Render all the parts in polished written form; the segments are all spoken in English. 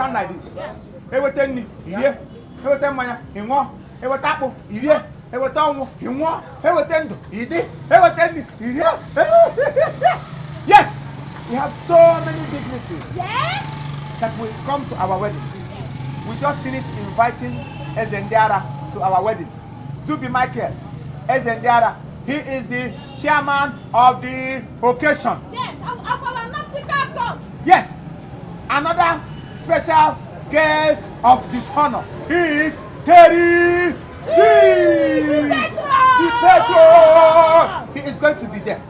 one like this. Everything here. Everything maya. In one. Everything here. Everything in one. Everything here. Everything here. Yes. We have so many dignitaries. Yes. That will come to our wedding. We just finished inviting Ezendiara to our wedding. Zubi Michael Ezendiara. He is the chairman of the occasion. Yes, of our nautical club. Yes. Another special guest of dishonor. He is Terry Therefor. He is going to be there.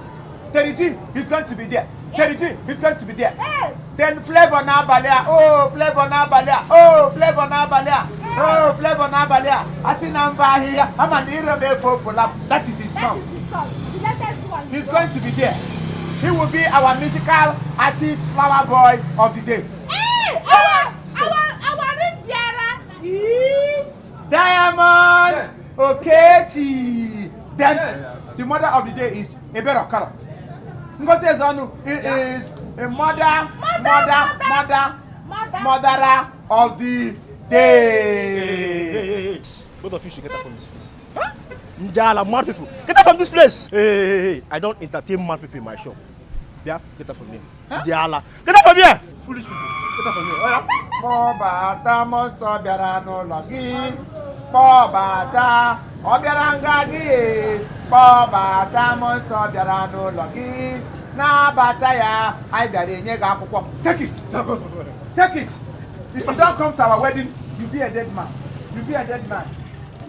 Terry G is going to be there. Terry G is going to be there. Hey. Then Flavor Nabalia. Oh, Flavor Nabalia. Oh, Flavor Nabalia. Oh, Flavor Nabalia. I see number here. I'm an hero for Polap. That is his song. He's going to be there. He will be our musical artist, flower boy of the day. Hey, our Indiana is Diamond Okechi. Then the mother of the day is Ebero Karo. Ngozi Ezonu is a mother of the day. Both of you should get out from this place. Huh? Njala, mad people. Get out from this place. Hey. I don't entertain mad people in my shop. Yeah, get out from here. Huh? Njala. Get out from here. Foolish people. Get out from here. Oh, yeah. Pobata mosto biara no logi. Pobata obiarangagi. Pobata mosto biara no logi. Na bataya I biare nyega akwukwo. Take it. Take it. If you don't come to our wedding, you'll be a dead man. You'll be a dead man.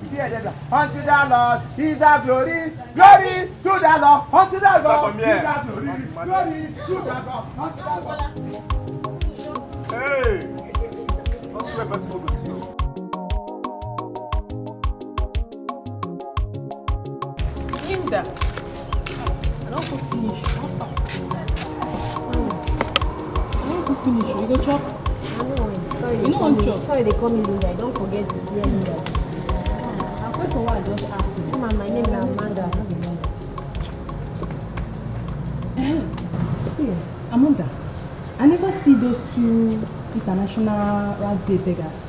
You'll be a dead man. Unto the Lord is our glory. Glory to the Lord. Unto the Lord is our glory. Glory to the Lord. Unto the Lord. Hey! Not too possible to see. Linda. I don't go finish. I don't go finish. You go chop? Sorry, you don't want chop. Sorry, they call me Linda. I don't forget to see Linda. First of all, I just asked you. Come on, my name is Amanda. Amanda, I never see those two international rag day beggars.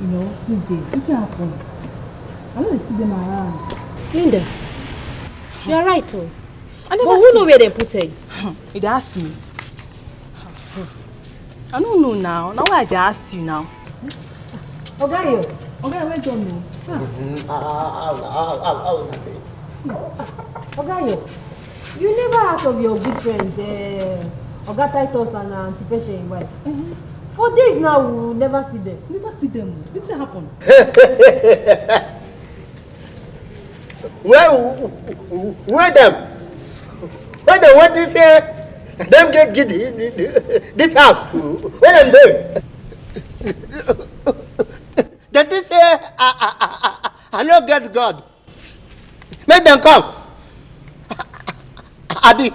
You know, these days. What's happening? I don't see them around. Linda, you are right, though. I never who know where they put it? It asked me. I don't know now. Now why I asked you now? Ogayo. Ogayo, where don't know? Ogayo, you never asked of your good friends, Oga Titus and Auntie Pesha in wife. For days now, we will never see them. Never see them. What's happen? Where them? Where they want to say them get this house? Where them doing? That they say I don't get God. Make them come. Abi,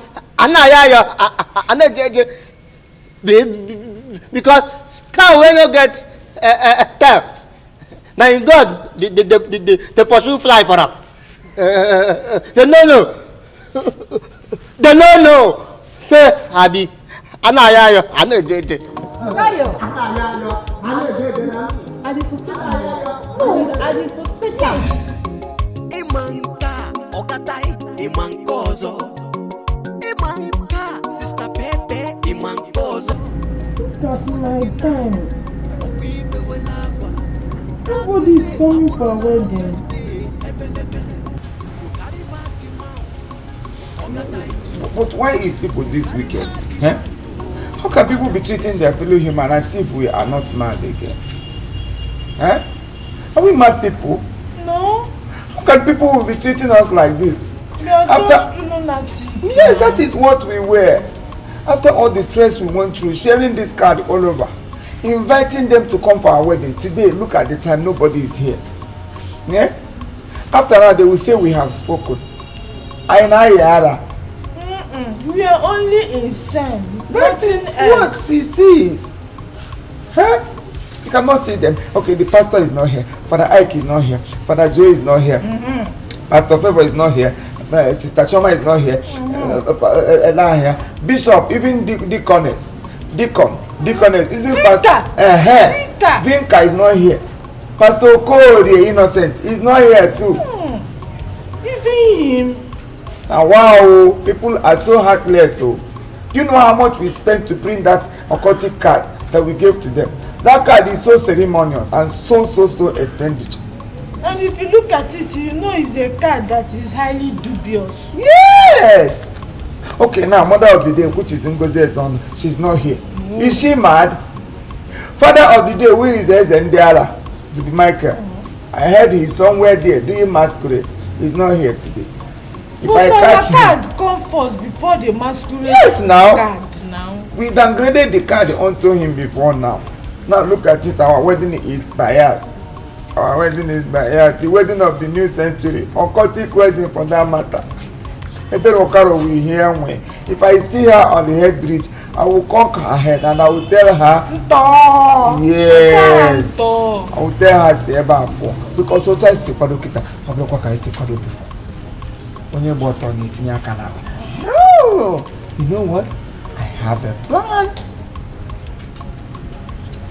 because cow when you get tail. Now in God, the pursue fly for them. They no. They no. Say Abi, I suspect. Imanga, Ogatai, Imangozo. Imanga, Sister Pepe, Imangozo. That's my time. Nobody's coming for a wedding. But why is people this wicked? Huh? How can people be treating their fellow human as if we are not mad again? Huh? Are we mad people? No. How can people be treating us like this? We are just lunatic. Yes, that is what we were. After all the stress we went through, sharing this card all over, inviting them to come for our wedding. Today, look at the time, nobody is here. Yeah? After that, they will say we have spoken. We are only insane. That is what it is. Huh? You cannot see them. Okay, the pastor is not here. Father Ike is not here. Father Joe is not here. Pastor Therefor is not here. Sister Choma is not here. Here. Bishop, even deaconess, deacon, Deaconess, isn't Vinka. Vinka is not here. Pastor Okori, innocent, is not here too. Even him. And wow, people are so heartless. So, do you know how much we spent to print that occultic card that we gave to them? That card is so ceremonious and so expenditure. And if you look at it, you know it's a card that is highly dubious. Yes. Okay, now mother of the day, which is Ngozi's son, she's not here. Is she mad? Father of the day, who is Ezendiala? Zibi Michael. I heard he's somewhere there doing masquerade. He's not here today. If but I catch our card come first before the masquerade. Yes, now. Card now. We downgraded the card onto him before now. Now look at it, our wedding is biased. Our wedding is biased. The wedding of the new century. Occultic wedding for that matter. Okaro will hear me. If I see her on the head bridge, I will conk her head and I will tell her. Yes. I will tell her say about because sometimes the kwado kita, Pablo Kwaka is a kwado before. When you bought on it, you know what? I have a plan.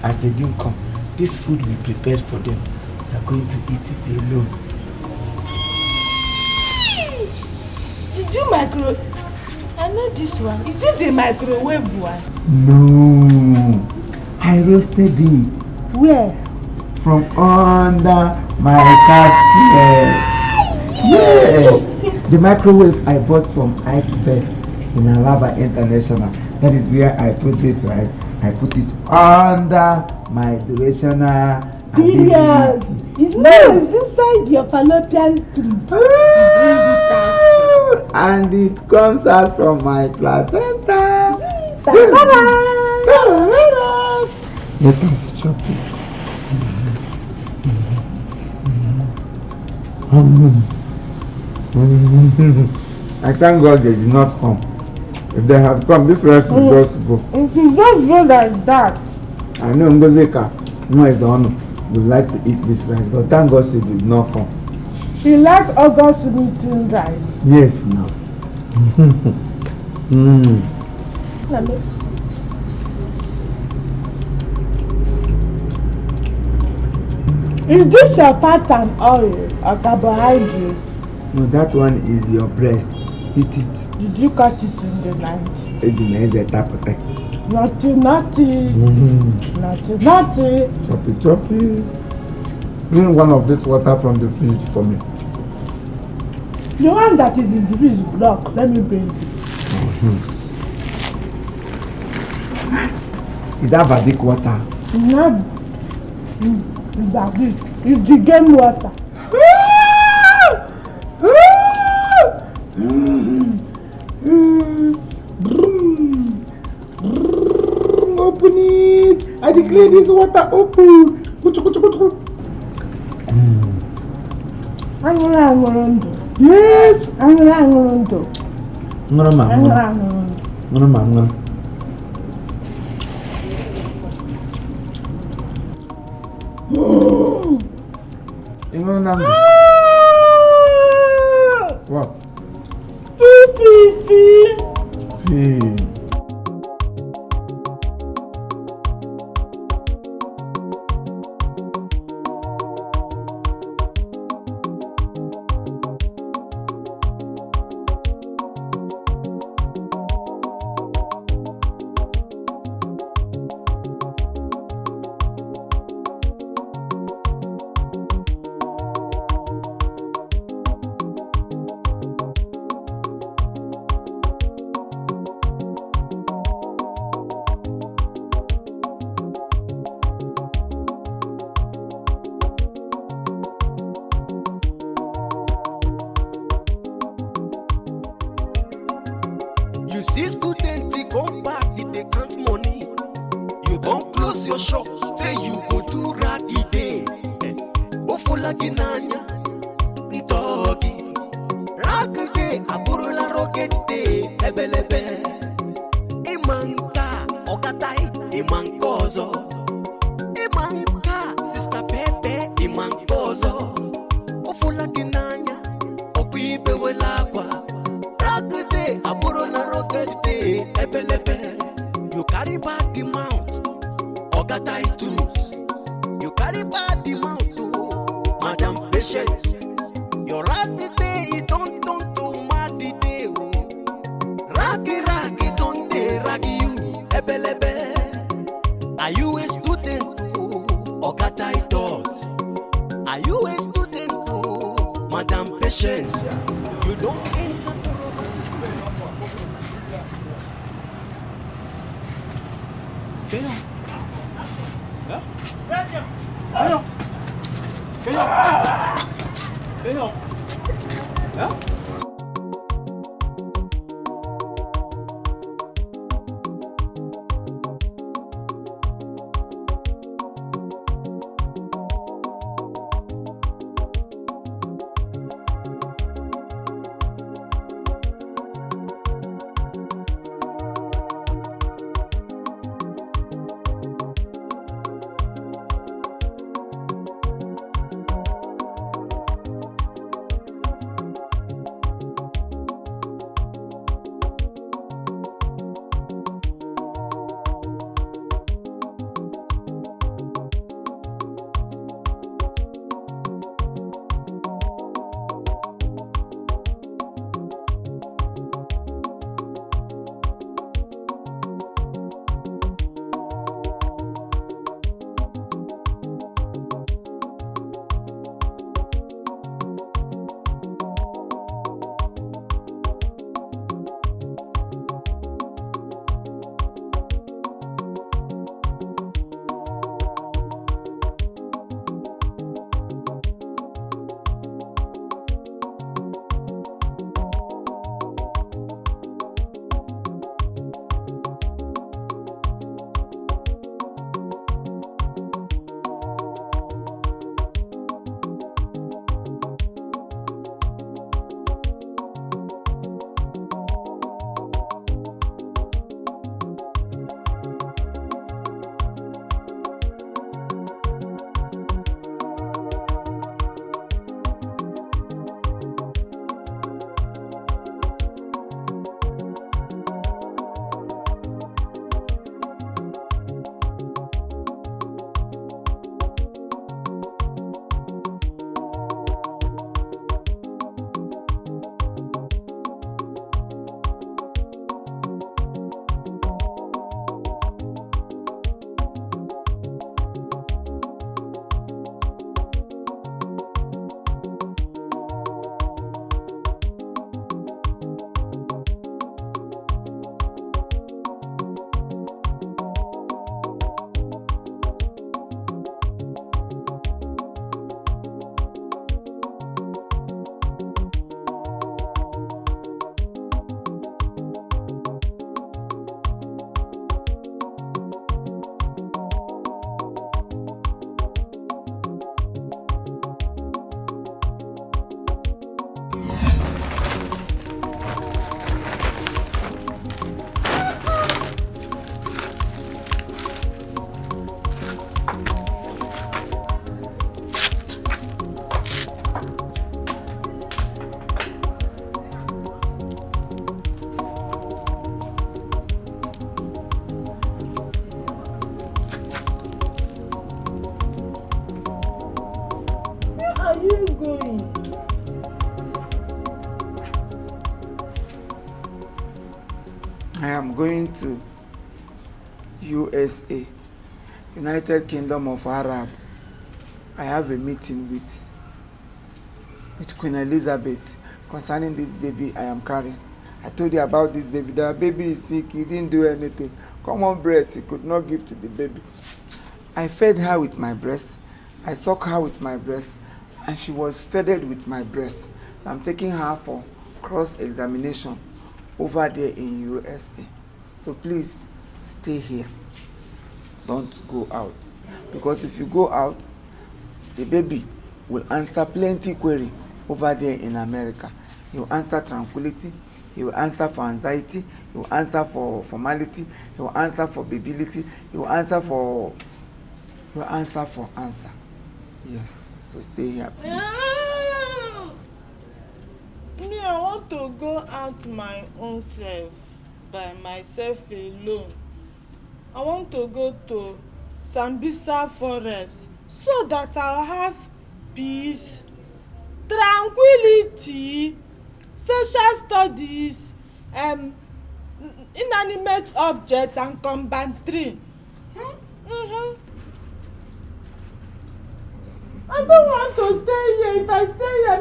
As they didn't come, this food we prepared for them, they are going to eat it alone. Did you microwave? I know this one. Is it the microwave one? No, I roasted it. Where? From under my casket. Yes, the microwave I bought from Ike Best in Alaba International. That is where I put this rice. I put it under my durational ability. It's inside your fallopian tube. And it comes out from my placenta. Let us chop it. I thank God they did not come. If they have come, this rice will just go. It will just go like that. I know Ngozeka, no, it's honor, would like to eat this rice, but thank God she did not come. She likes August eating rice. Yes, now. Is this your fat and oil or carbohydrate? No, that one is your breast. Eat it. Did you catch it in the night? Naughty. Naughty. Choppy. Bring one of this water from the fridge for me. The one that is in the fridge block. Let me bring it. Is that Vadik water? No. It's Vadik. It's the game water. Open it! I declare this water open! Yes! What? Fee. You see students come back in the count money. You don't close your shop, say you go do raggy day. Ofola ginanya, ntogi. Raggy day, aburula rocket day, ebelebe. Imanta, ogatai, imankozo. Imanta, sister Pepe, imankozo. Ofola ginanya, okwibe welakwa. Raggy day, aburula rocket day. Raggy day, it don't to mad day. Raggy, don't they raggy you, ebelebe. Are you a student or got titles? Are you a student or Madam Patient? You don't enter the room. I am going to USA, United Kingdom of Arab. I have a meeting with Queen Elizabeth concerning this baby I am carrying. I told you about this baby. The baby is sick. He didn't do anything. Common breast, he could not give to the baby. I fed her with my breast. I sucked her with my breast, and she was fed with my breast. So I'm taking her for cross-examination over there in USA. So please stay here. Don't go out. Because if you go out, the baby will answer plenty query over there in America. He will answer tranquility. He will answer for anxiety. He will answer for formality. He will answer for babyility. He will answer for answer. Yes. So stay here, please. Me, I want to go out my own self, by myself alone. I want to go to Sambisa forest so that I'll have peace tranquility, social studies, inanimate objects and combatry. I don't want to stay here. If I stay here,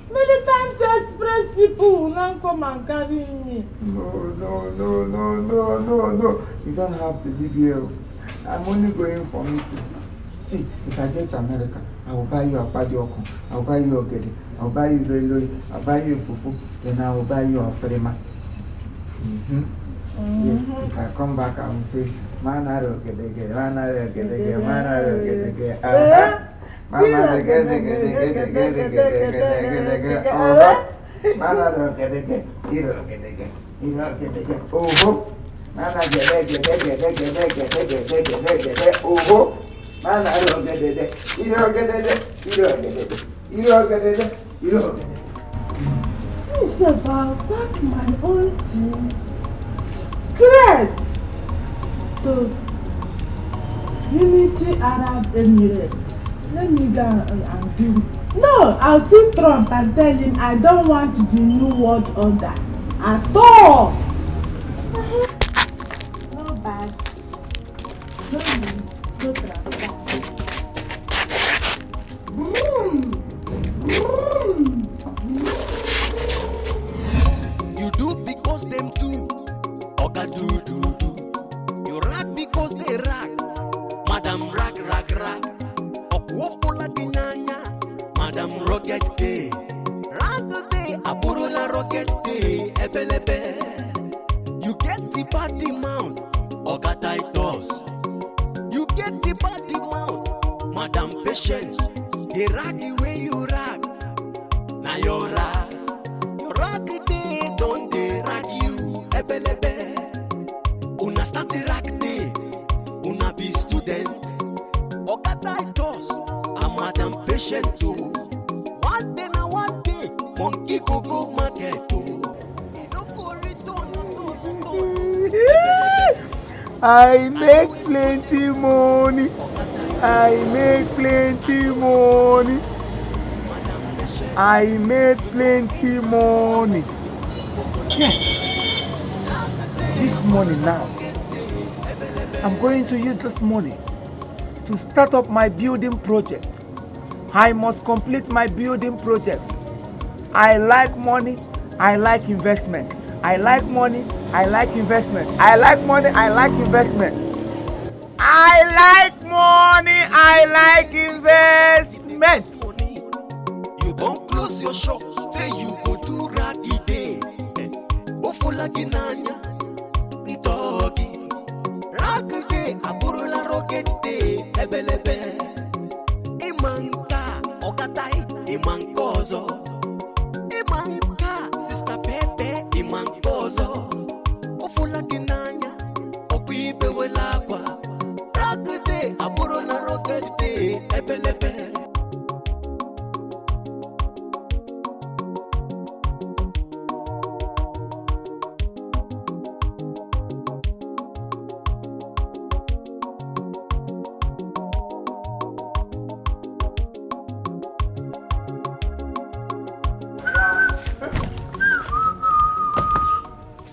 militant express people will not come and carry me. No. You don't have to live here. I'm only going for meeting. See, if I get to America, I will buy you a padioko, I will buy you a gedi, I will buy you loi, I will buy you a fufu, then I will buy you a ferema. Yeah, if I come back, I will say, manaro gedege, manaro gedege, manaro gedege. Mama gedege, oh. Mana gede. Oh. Mana gede. Myself, I'll pack my own thing straight to Unity Arab Emirates. Let me go and do. No, I'll see Trump and tell him I don't want the new world order at all. No bad. No transcribe. You do because them do. Oga do. You rag because they rag. Madam rag. Okwofola ginyanya. Madam rocket day. Rag day. Aborola rocket day. Ebelebe. You get the body mount. Oga titles. You get the body mount. Madam patient. They rag the way you rag. Now you're rag. Your rag day. Don't they rag you. Ebelebe. Una start the rag day. Una be student. Oga titles. A madam patient too. One day na one day. Monkey go market too. You don't go return. I make plenty money. I made plenty money. Yes. This money now. I'm going to use this money to start up my building project. I must complete my building project. I like money. I like investment. I like money. I like investment. I like money. I like investment. I like money. I like investment. You don't close your shop, say you go do raggy day. Ofola ginanya, ntogi. Raggy day, aburula rocket day, ebelebe. Imanka, ogatai, imankozo. Imanka, sister Pepe, imankozo. Ofola ginanya, okwibe welakwa. Raggy day, aburula rocket day, ebelebe.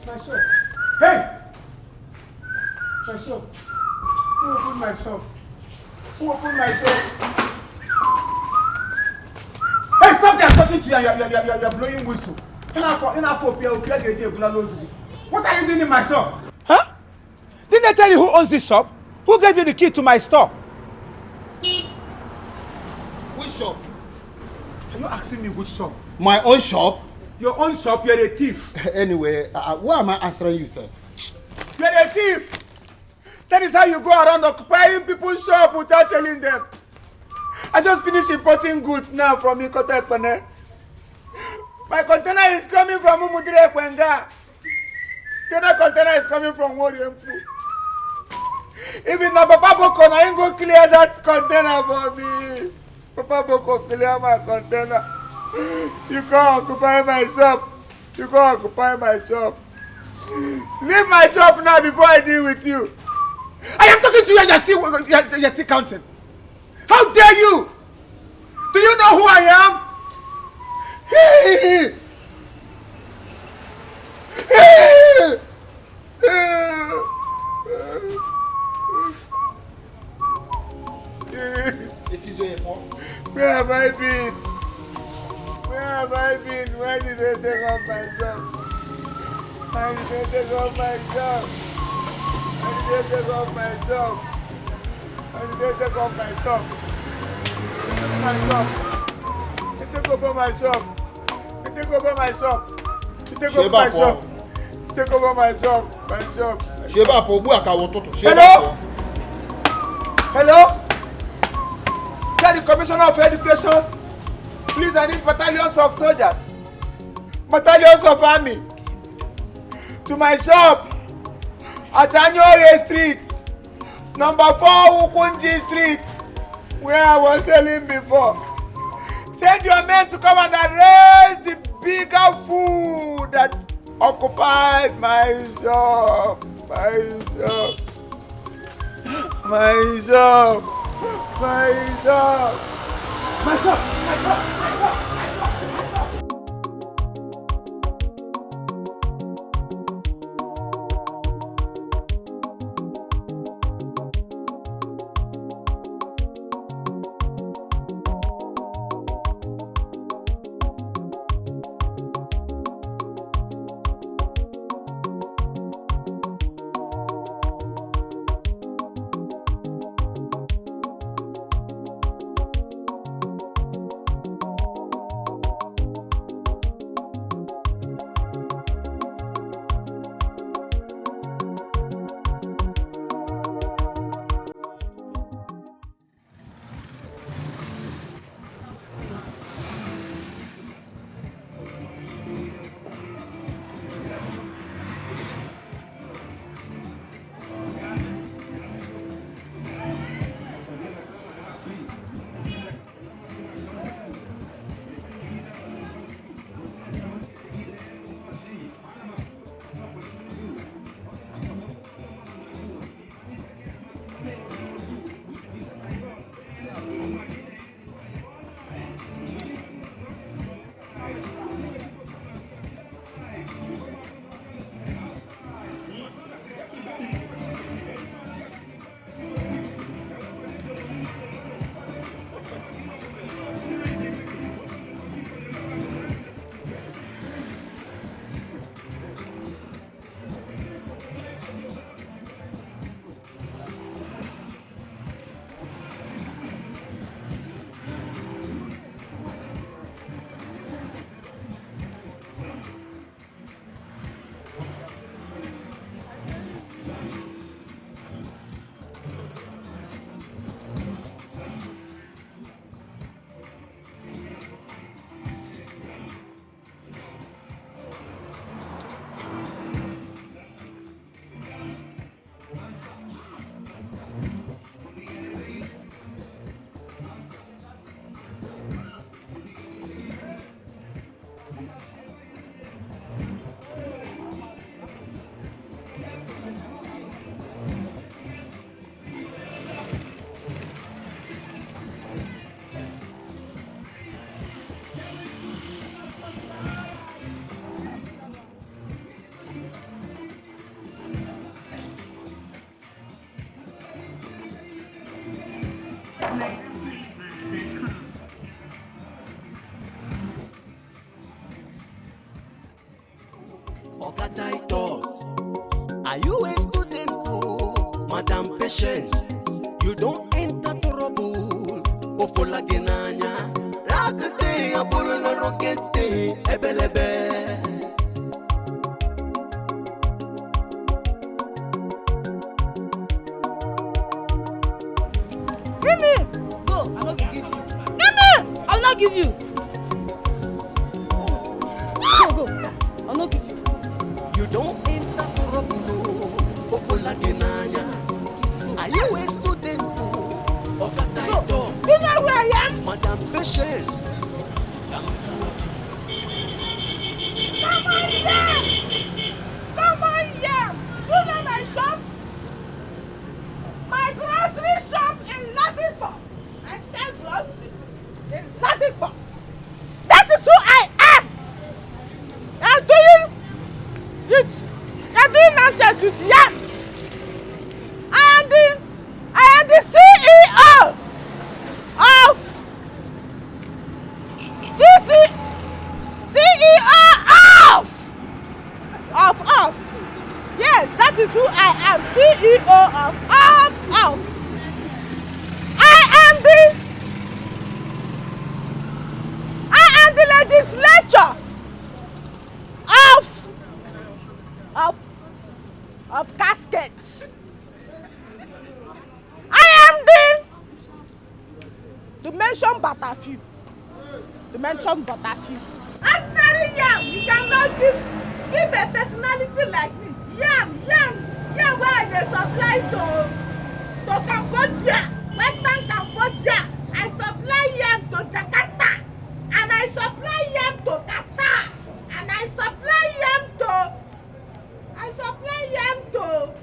My shop. Hey! My shop. Who opened my shop? Who opened my shop? Hey, stop there! I'm talking to you and you're blowing whistle. What are you doing in my shop? Huh? Didn't I tell you who owns this shop? Who gave you the key to my store? Which shop? Are you asking me which shop? My own shop? Your own shop, you're a thief. Anyway, why am I answering you, sir? You're a thief. That is how you go around occupying people's shop without telling them. I just finished importing goods now from Ikota Ekpene. My container is coming from Umudire Kwenga. The other container is coming from Woriempu. Even now, Papa Boko, I ain't go clear that container for me. Papa Boko, clear my container. You can't occupy my shop. You can't occupy my shop. Leave my shop now before I deal with you. I am talking to you and you're still counting. Where have I been? Where have I been? Why did they take off my job? Why did they take off my job? Why did they take off my job? Why did they take off my shop? They take over my shop. They take over my shop. They take over my shop. They take over my shop. My shop. Hello? Hello? Is that the Commissioner of Education? Please, I need battalions of soldiers. Battalions of army. To my shop. At Anyore Street. Number 4 Ukunji Street. Where I was selling before. Send your men to come and arrest the bigger food that occupied my shop. My shop. My shop. My shop. My shop. My shop. My shop. Are you a student? Oh, Madam Patient, you don't enter trouble. Ofola genanya, ragate aburula rokete, ebelebe. Give me! Go, I'm not gonna give you. Give me! I'll not give you. Go, I'll not give you. You don't enter trouble. Ofola genanya. Are you a student? Oh, Do you know where I am? Madam Patient. Come on here! Come on here! Do you know my shop? My grocery shop in Therefor. I sell grocery in Therefor. That is who I am! I'm doing it. You're doing nonsense with yam. I am the CEO of To mention but a few. To mention but a few. Ordinary yam, you cannot give a personality like me. Yam where they supply to Cambodia, Western Cambodia. I supply yam to Jakarta, and I supply yam to Qatar, and I supply yam to.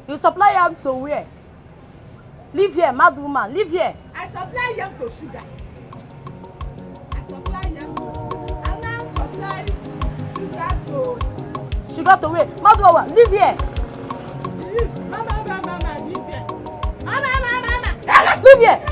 You supply yam to where? Live here, mad woman, live here. I supply yam to sugar. I supply yam to. And I supply sugar to. Sugar to where? Mad woman, live here. Mama, live here. Mama. Live here.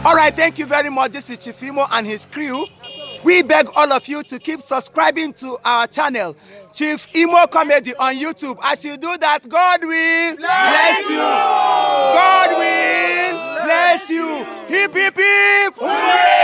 All right, thank you very much. This is Chief Imo and his crew. We beg all of you to keep subscribing to our channel, Chief Imo Comedy on YouTube. As you do that, God will bless you. God will bless you. Hip, hip, hip. Hooray!